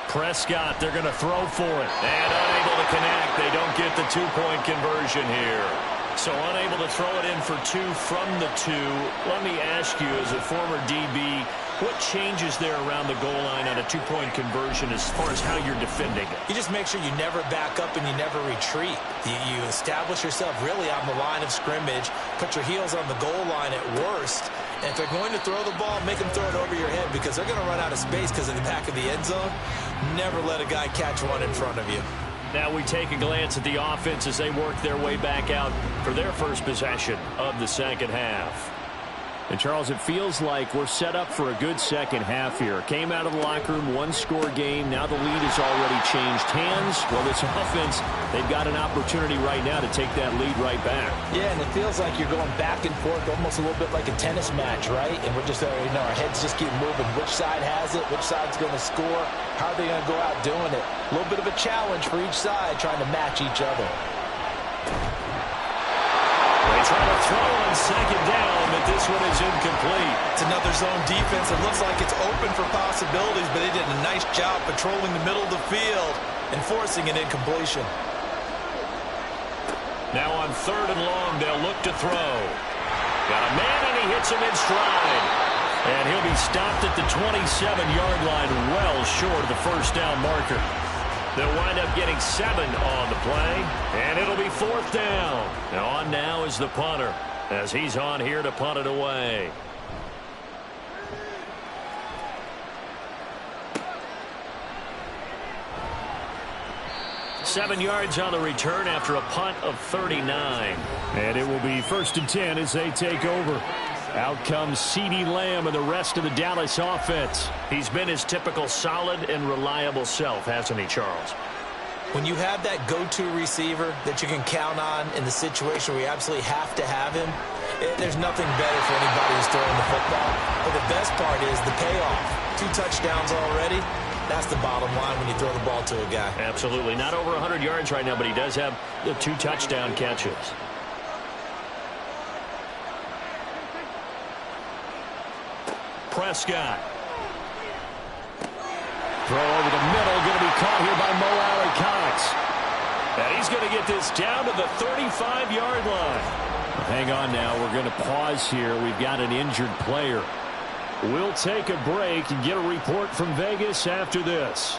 Prescott, they're going to throw for it. And unable to connect. They don't get the 2-point conversion here. So unable to throw it in for 2 from the 2. Let me ask you, as a former DB, what changes there around the goal line on a 2-point conversion as far as how you're defending it? You just make sure you never back up and you never retreat. You establish yourself really on the line of scrimmage, put your heels on the goal line at worst, and if they're going to throw the ball, make them throw it over your head because they're going to run out of space because in the back of the end zone. Never let a guy catch one in front of you. Now we take a glance at the offense as they work their way back out for their first possession of the second half. And, Charles, it feels like we're set up for a good second half here. Came out of the locker room, 1-score game. Now the lead has already changed hands. Well, this offense, they've got an opportunity right now to take that lead right back. Yeah, and it feels like you're going back and forth almost a little bit like a tennis match, right? And we're just, our heads just keep moving. Which side has it? Which side's going to score? How are they going to go out doing it? A little bit of a challenge for each side trying to match each other. They They'll try to throw on second down, but this one is incomplete. It's another zone defense. It looks like it's open for possibilities, but they did a nice job patrolling the middle of the field and forcing an incompletion. Now on third and long, they'll look to throw. Got a man, and he hits him in stride. And he'll be stopped at the 27-yard line, well short of the first down marker. They'll wind up getting 7 on the play, and it'll be fourth down. Now on now is the punter, as he's on here to punt it away. Seven yards on the return after a punt of 39. And it will be 1st and 10 as they take over. Out comes CeeDee Lamb and the rest of the Dallas offense. He's been his typical solid and reliable self, hasn't he, Charles? When you have that go-to receiver that you can count on in the situation where you absolutely have to have him, there's nothing better for anybody who's throwing the football. But the best part is the payoff. 2 touchdowns already. That's the bottom line when you throw the ball to a guy. Absolutely. Not over 100 yards right now, but he does have the 2 touchdown catches. Prescott. Throw over the middle, going to be caught here by Mo Alley-Cox. And he's going to get this down to the 35-yard line. Hang on now, we're going to pause here. We've got an injured player. We'll take a break and get a report from Vegas after this.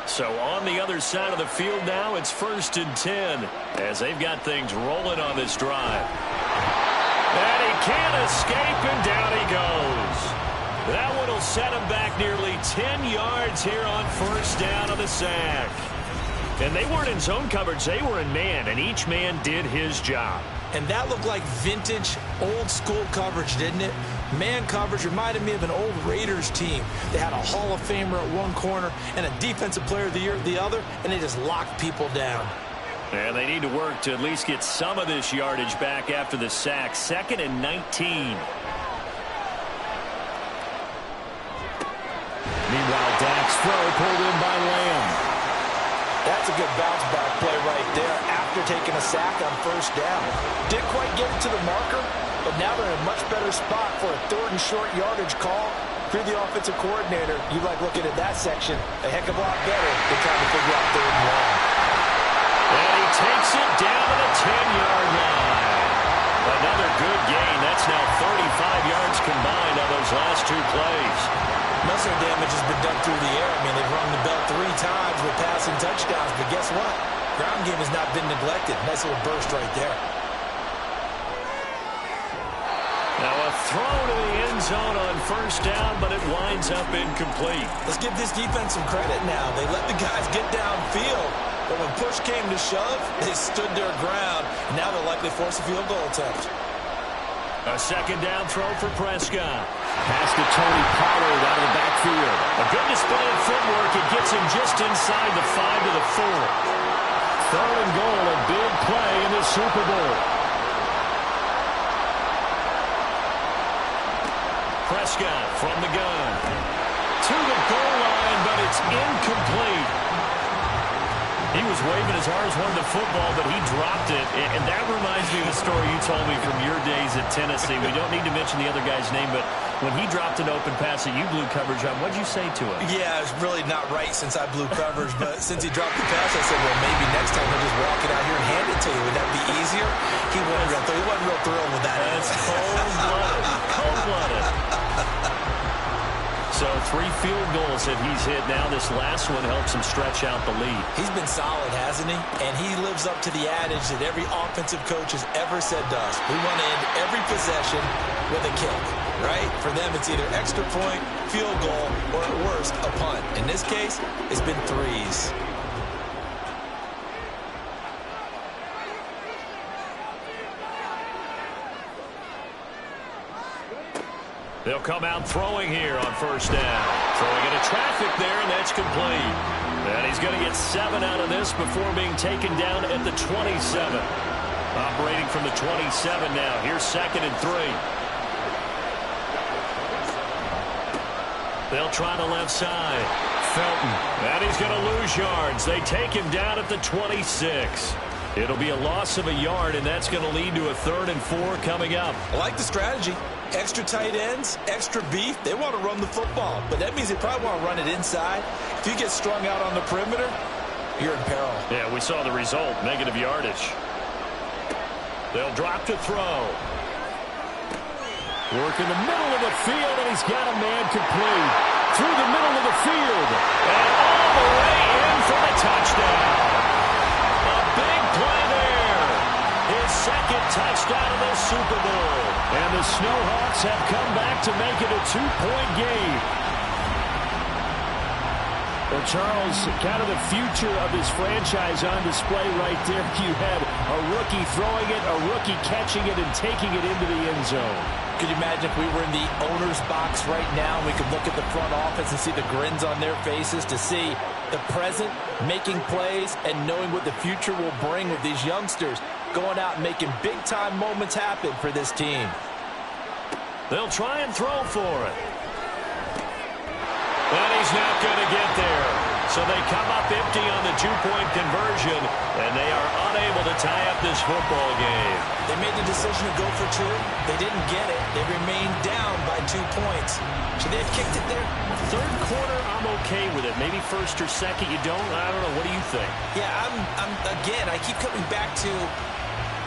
So on the other side of the field now, it's 1st and 10 as they've got things rolling on this drive. And he can't escape, and down he goes. That one will set him back nearly 10 yards here on 1st down on the sack. And they weren't in zone coverage, they were in man, and each man did his job. And that looked like vintage, old-school coverage, didn't it? Man coverage reminded me of an old Raiders team. They had a Hall of Famer at one corner and a Defensive Player of the Year at the other, and they just locked people down. And they need to work to at least get some of this yardage back after the sack. 2nd and 19. Meanwhile, Dak's throw pulled in by Lamb. That's a good bounce-back play right there after taking a sack on 1st down. Didn't quite get it to the marker, but now they're in a much better spot for a 3rd and short yardage call. If you're the offensive coordinator, you like looking at that section a heck of a lot better than trying to figure out 3rd and long. And he takes it down to the 10-yard line. Another good gain. That's now 35 yards combined on those last 2 plays. Muscle damage has been done through the air. I mean, they've rung the bell 3 times with passing touchdowns, but guess what? Ground game has not been neglected. Nice little burst right there. Now a throw to the end zone on 1st down, but it winds up incomplete. Let's give this defense some credit now. They let the guys get downfield, but when push came to shove, they stood their ground. Now they'll likely force a field goal attempt. A 2nd down throw for Prescott. Pass to Tony Pollard out of the backfield. A good display of footwork. It gets him just inside the 5 to the 4. 3rd and goal, a big play in the Super Bowl. Prescott from the gun. To the goal line, but it's incomplete. He was waving as hard as wanted the football, but he dropped it. And that reminds me of the story you told me from your days at Tennessee. We don't need to mention the other guy's name, but when he dropped an open pass that you blew coverage on, what did you say to him? Yeah, it's really not right since I blew coverage, but since he dropped the pass, I said, well, maybe next time he'll just walk it out here and hand it to you. Would that be easier? He wasn't real thrilled with that. That's cold-blooded. Cold-blooded. So 3 field goals that he's hit now. This last one helps him stretch out the lead. He's been solid, hasn't he? And he lives up to the adage that every offensive coach has ever said to us. We want to end every possession with a kick, right? For them, it's either extra point, field goal, or at worst, a punt. In this case, it's been 3s. They'll come out throwing here on 1st down. Throwing into traffic there, and that's complete. And he's going to get 7 out of this before being taken down at the 27. Operating from the 27 now. Here's 2nd and 3. They'll try the left side. Felton. And he's going to lose yards. They take him down at the 26. It'll be a loss of a yard, and that's going to lead to a 3rd and 4 coming up. I like the strategy. Extra tight ends, extra beef. They want to run the football, but that means they probably want to run it inside. If you get strung out on the perimeter, you're in peril. Yeah, we saw the result, negative yardage. They'll drop to throw. Work in the middle of the field, and he's got a man complete. Through the middle of the field. And all the way in for the touchdown. A big play there. His 2nd touchdown of this Super Bowl. And the Snowhawks have come back to make it a 2-point game. Well, Charles, kind of the future of this franchise on display right there. You had a rookie throwing it, a rookie catching it, and taking it into the end zone. Could you imagine if we were in the owner's box right now and we could look at the front office and see the grins on their faces, to see the present making plays and knowing what the future will bring with these youngsters going out and making big-time moments happen for this team. They'll try and throw for it. And he's not going to get there. So they come up empty on the 2-point conversion, and they are unable to tie up this football game. They made the decision to go for 2. They didn't get it. They remained down by 2 points. Should they have kicked it there? 3rd quarter, I'm okay with it. Maybe 1st or 2nd, you don't? I don't know. What do you think? Yeah, again, I keep coming back to,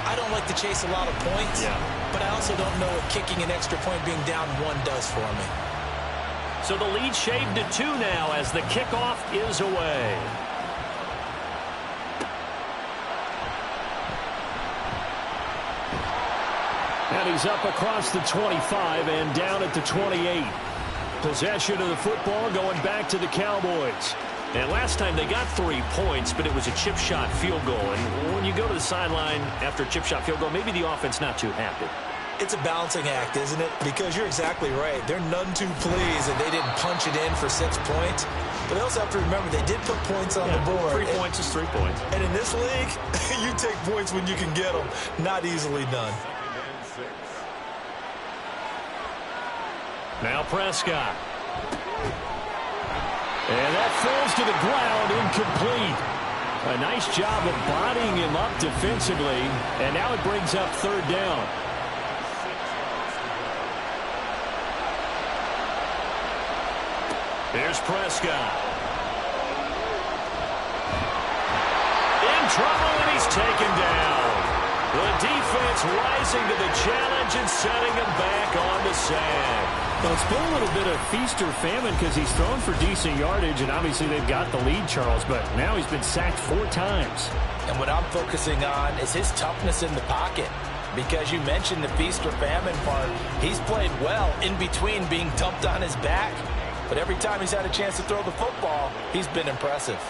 I don't like to chase a lot of points, but I also don't know what kicking an extra point being down 1 does for me. So the lead shaved to 2 now as the kickoff is away. And he's up across the 25 and down at the 28. Possession of the football going back to the Cowboys. And last time they got 3 points, but it was a chip shot field goal. And when you go to the sideline after a chip shot field goal, maybe the offense not too happy. It's a balancing act, isn't it? Because you're exactly right. They're none too pleased that they didn't punch it in for 6 points. But they also have to remember they did put points on the board. 3 points is 3 points. And in this league, you take points when you can get them. Not easily done. Now Prescott. And that falls to the ground, incomplete. A nice job of bodying him up defensively. And now it brings up 3rd down. Here's Prescott. In trouble, and he's taken down. The defense rising to the challenge and setting him back on the sand. Well, it's been a little bit of feast or famine because he's thrown for decent yardage, and obviously they've got the lead, Charles, but now he's been sacked 4 times. And what I'm focusing on is his toughness in the pocket. Because you mentioned the feast or famine part. He's played well in between being dumped on his back. But every time he's had a chance to throw the football, he's been impressive.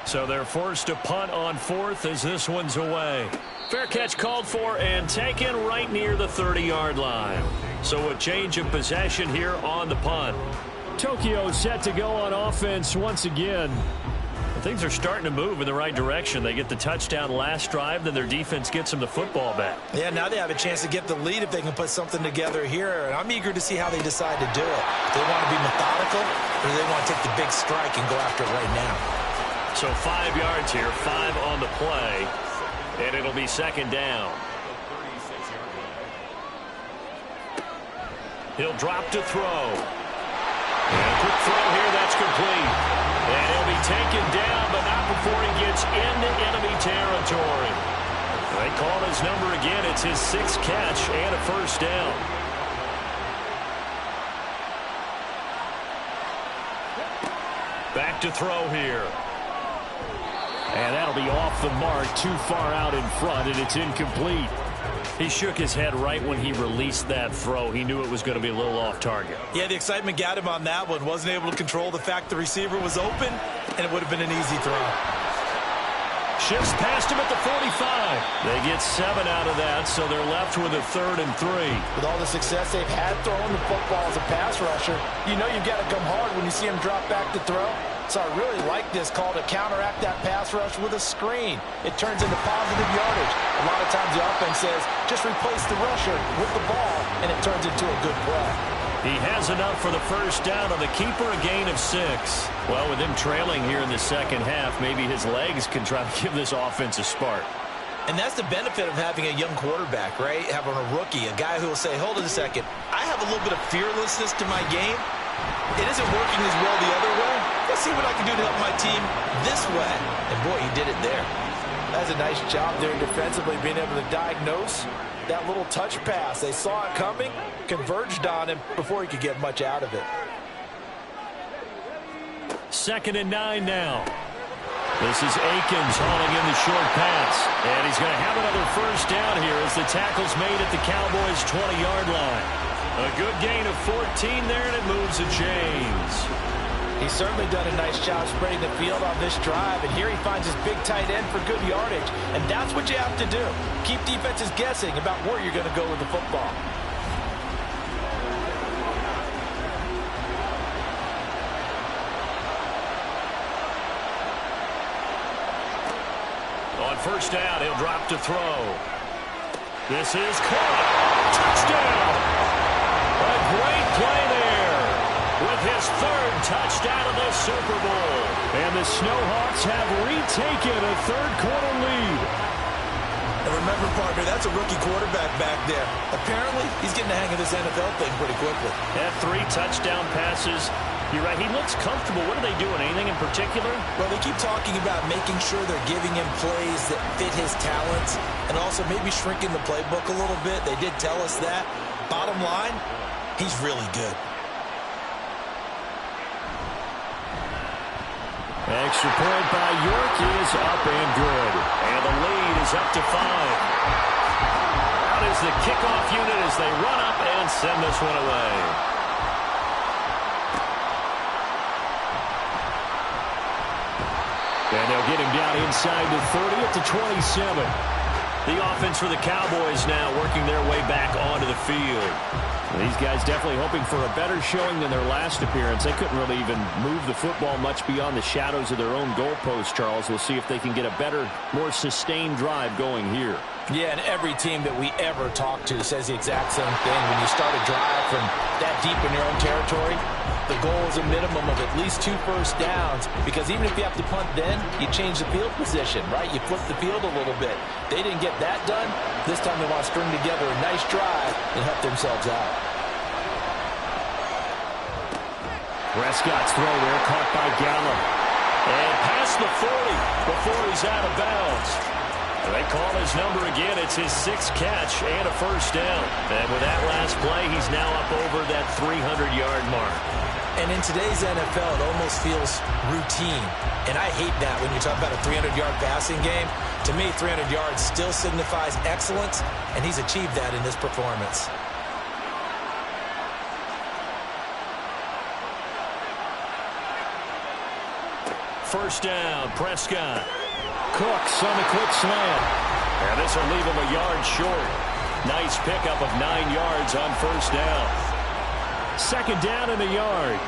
So they're forced to punt on 4th as this one's away. Fair catch called for and taken right near the 30-yard line. So a change of possession here on the punt. Tokyo set to go on offense once again. Things are starting to move in the right direction. They get the touchdown last drive, then their defense gets them the football back. Yeah, now they have a chance to get the lead if they can put something together here. And I'm eager to see how they decide to do it. Do they want to be methodical, or do they want to take the big strike and go after it right now? So 5 yards here, 5 on the play, and it'll be 2nd down. He'll drop to throw. And a quick throw here, that's complete. And he'll be taken down, but not before he gets into enemy territory. They call his number again. It's his 6th catch and a 1st down. Back to throw here. And that'll be off the mark, too far out in front, and it's incomplete. He shook his head right when he released that throw. He knew it was going to be a little off target. Yeah, the excitement got him on that one. Wasn't able to control the fact the receiver was open, and it would have been an easy throw. Shifts past him at the 45. They get 7 out of that, so they're left with a 3rd and 3. With all the success they've had throwing the football as a pass rusher, you know you've got to come hard when you see him drop back to throw. So I really like this call to counteract that pass rush with a screen. It turns into positive yardage. A lot of times the offense says, just replace the rusher with the ball, and it turns into a good play. He has enough for the first down on the keeper, a gain of 6. Well, with him trailing here in the second half, maybe his legs can try to give this offense a spark. And that's the benefit of having a young quarterback, right? Having a rookie, a guy who will say, hold on a second, I have a little bit of fearlessness to my game. It isn't working as well the other way. Let's see what I can do to help my team this way. And boy, he did it there. That's a nice job there defensively, being able to diagnose that little touch pass. They saw it coming, converged on him before he could get much out of it. 2nd and 9 now. This is Akins hauling in the short pass. And he's going to have another first down here as the tackle's made at the Cowboys' 20-yard line. A good gain of 14 there, and it moves the chains. He's certainly done a nice job spreading the field on this drive, and here he finds his big tight end for good yardage, and that's what you have to do. Keep defenses guessing about where you're going to go with the football. On first down, he'll drop to throw. This is caught. Touchdown! A great play there with his 3rd touchdown of the Super Bowl. And the Snowhawks have retaken a 3rd-quarter lead. And remember, partner, that's a rookie quarterback back there. Apparently, he's getting the hang of this NFL thing pretty quickly. Had 3 touchdown passes. You're right, he looks comfortable. What are they doing? Anything in particular? Well, they keep talking about making sure they're giving him plays that fit his talents and also maybe shrinking the playbook a little bit. They did tell us that. Bottom line, he's really good. Extra point by York is up and good. And the lead is up to 5. Out is the kickoff unit as they run up and send this one away. And they'll get him down inside the 30 at the 27. The offense for the Cowboys now working their way back onto the field. These guys definitely hoping for a better showing than their last appearance. They couldn't really even move the football much beyond the shadows of their own goalpost, Charles. We'll see if they can get a better, more sustained drive going here. Yeah, and every team that we ever talk to says the exact same thing. When you start a drive from that deep in your own territory, the goal is a minimum of at least 2 first downs, because even if you have to punt then, you change the field position, right? You flip the field a little bit. They didn't get that done. This time they want to string together a nice drive and help themselves out. Prescott's throw there, caught by Gallup. And past the 40 before he's out of bounds. They call his number again. It's his 6th catch and a first down. And with that last play, he's now up over that 300-yard mark. And in today's NFL, it almost feels routine. And I hate that when you talk about a 300-yard passing game. To me, 300 yards still signifies excellence, and he's achieved that in this performance. First down, Prescott. Cooks on the quick slant. And this will leave him a yard short. Nice pickup of 9 yards on first down. 2nd down and a yard.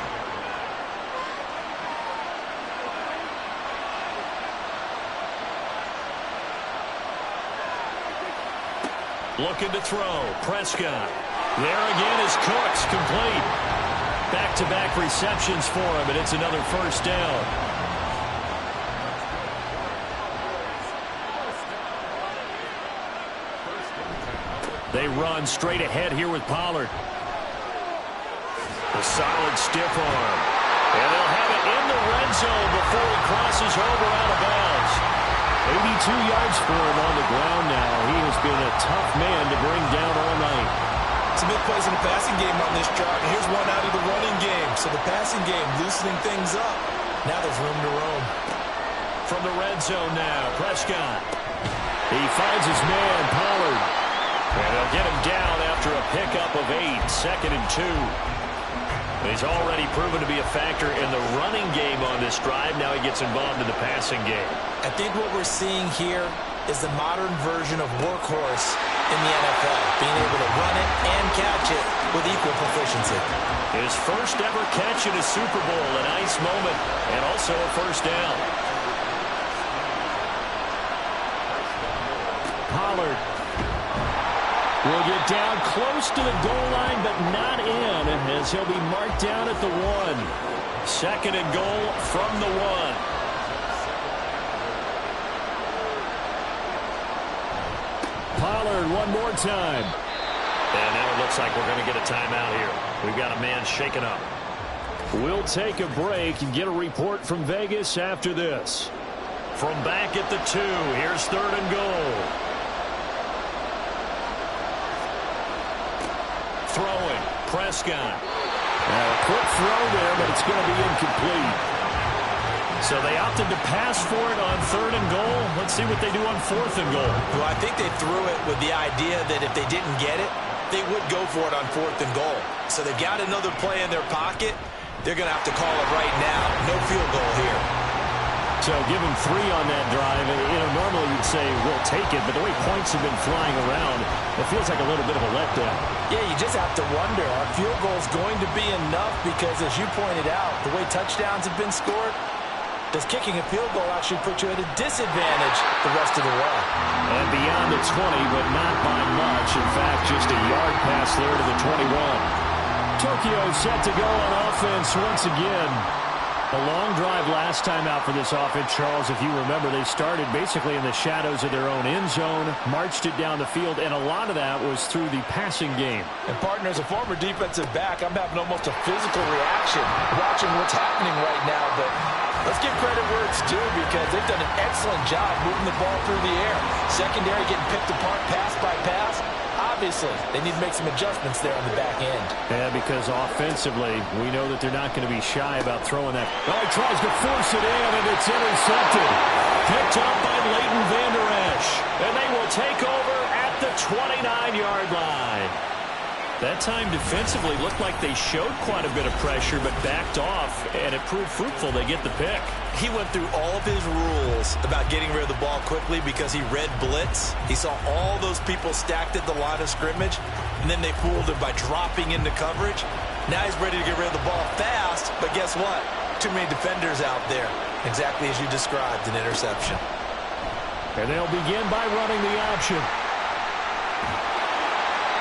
Looking to throw. Prescott. There again is Cooks, complete. Back-to-back receptions for him, and it's another first down. They run straight ahead here with Pollard. A solid stiff arm. And they'll have it in the red zone before he crosses over out of bounds. 82 yards for him on the ground now. He has been a tough man to bring down all night. Some big plays in the passing game on this drive. And here's one out of the running game. So the passing game loosening things up. Now there's room to roam. From the red zone now, Prescott. He finds his man, Pollard. And they'll get him down after a pickup of 8, 2nd and 2. He's already proven to be a factor in the running game on this drive. Now he gets involved in the passing game. I think what we're seeing here is the modern version of workhorse in the NFL, being able to run it and catch it with equal proficiency. His first ever catch in a Super Bowl, a nice moment, and also a first down. Pollard. Will get down close to the goal line, but not in, as he'll be marked down at the 1. Second and goal from the 1. Pollard one more time. And now it looks like we're going to get a timeout here. We've got a man shaken up. We'll take a break and get a report from Vegas after this. From back at the 2, here's third and goal. Throwing, Prescott. A quick throw there, but it's going to be incomplete. So they opted to pass for it on third and goal. Let's see what they do on fourth and goal. Well, I think they threw it with the idea that if they didn't get it, they would go for it on fourth and goal. So they've got another play in their pocket. They're going to have to call it right now. No field goal here. So give him 3 on that drive. Normally you'd say we'll take it, but the way points have been flying around, it feels like a little bit of a letdown. Yeah, you just have to wonder, are field goals going to be enough? Because as you pointed out, the way touchdowns have been scored, does kicking a field goal actually put you at a disadvantage the rest of the way? And beyond the 20, but not by much. In fact, just a yard pass there to the 21. Tokyo set to go on offense once again. A long drive last time out for this offense, Charles. If you remember, they started basically in the shadows of their own end zone, marched it down the field, and a lot of that was through the passing game. And, partner, as a former defensive back, I'm having almost a physical reaction watching what's happening right now. But let's give credit where it's due, because they've done an excellent job moving the ball through the air. Secondary getting picked apart pass by pass. Obviously, they need to make some adjustments there on the back end. Yeah, because offensively, we know that they're not going to be shy about throwing that. Oh, he tries to force it in, and it's intercepted. Picked up by Leighton Vander Esch. And they will take over at the 29-yard line. That time defensively looked like they showed quite a bit of pressure, but backed off, and it proved fruitful. They get the pick. He went through all of his rules about getting rid of the ball quickly because he read blitz. He saw all those people stacked at the line of scrimmage, and then they fooled him by dropping into coverage. Now he's ready to get rid of the ball fast, but guess what? Too many defenders out there. Exactly as you described, an interception. And they'll begin by running the option.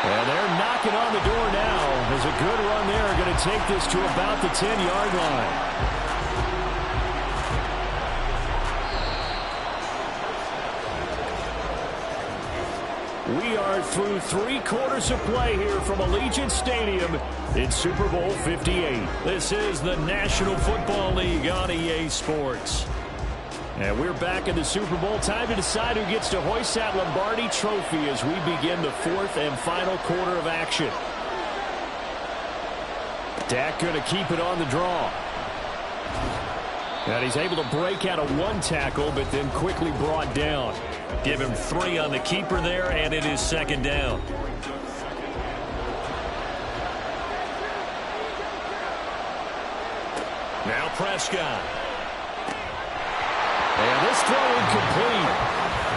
And they're knocking on the door now. There's a good run there. Going to take this to about the 10-yard line. We are through 3 quarters of play here from Allegiant Stadium in Super Bowl 58. This is the National Football League on EA Sports. And we're back in the Super Bowl. Time to decide who gets to hoist that Lombardi trophy as we begin the 4th and final quarter of action. Dak going to keep it on the draw. And he's able to break out of 1 tackle, but then quickly brought down. Give him 3 on the keeper there, and it is second down. Now Prescott. And this throw incomplete.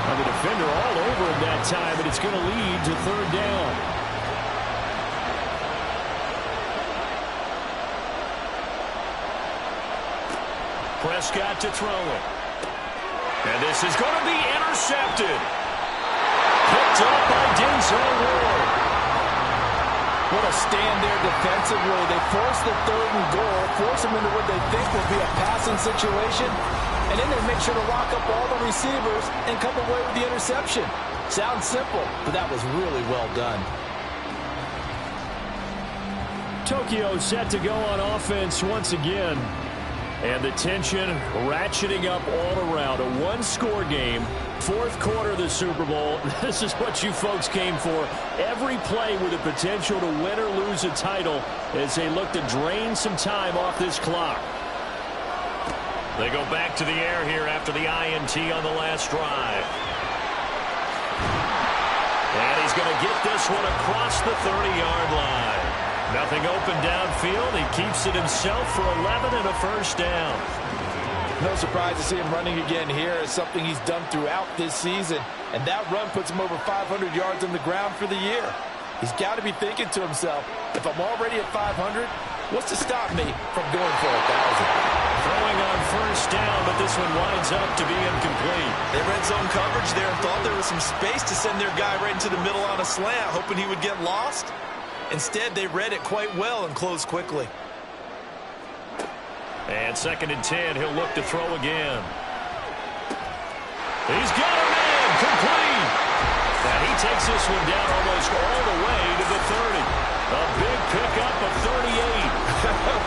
Now the defender all over him that time, and it's going to lead to 3rd down. Prescott to throw it. And this is going to be intercepted. Picked up by Denzel Ward. What a stand there defensively. They force the 3rd and goal, force them into what they think will be a passing situation, and then they make sure to lock up all the receivers and come away with the interception. Sounds simple, but that was really well done. Tokyo set to go on offense once again. And the tension ratcheting up all around. A 1-score game. 4th quarter of the Super Bowl. This is what you folks came for. Every play with the potential to win or lose a title as they look to drain some time off this clock. They go back to the air here after the INT on the last drive. And he's going to get this one across the 30-yard line. Nothing open downfield. He keeps it himself for 11 and a first down. No surprise to see him running again here. It's something he's done throughout this season. And that run puts him over 500 yards on the ground for the year. He's got to be thinking to himself, if I'm already at 500, what's to stop me from going for 1,000? Throwing on first down, but this one winds up to be incomplete. They read zone coverage there and thought there was some space to send their guy right into the middle on a slant, hoping he would get lost. Instead, they read it quite well and closed quickly. And 2nd and 10, he'll look to throw again. He's got a man, complete. And he takes this one down almost all the way to the 30. A big pickup of 38.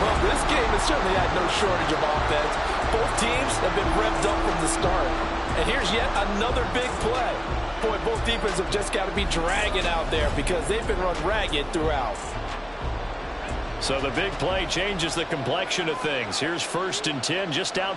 Well, this game has certainly had no shortage of offense. Both teams have been revved up from the start. And here's yet another big play. Boy, both defenses have just got to be dragging out there because they've been run ragged throughout. So the big play changes the complexion of things. Here's 1st and 10 just outside.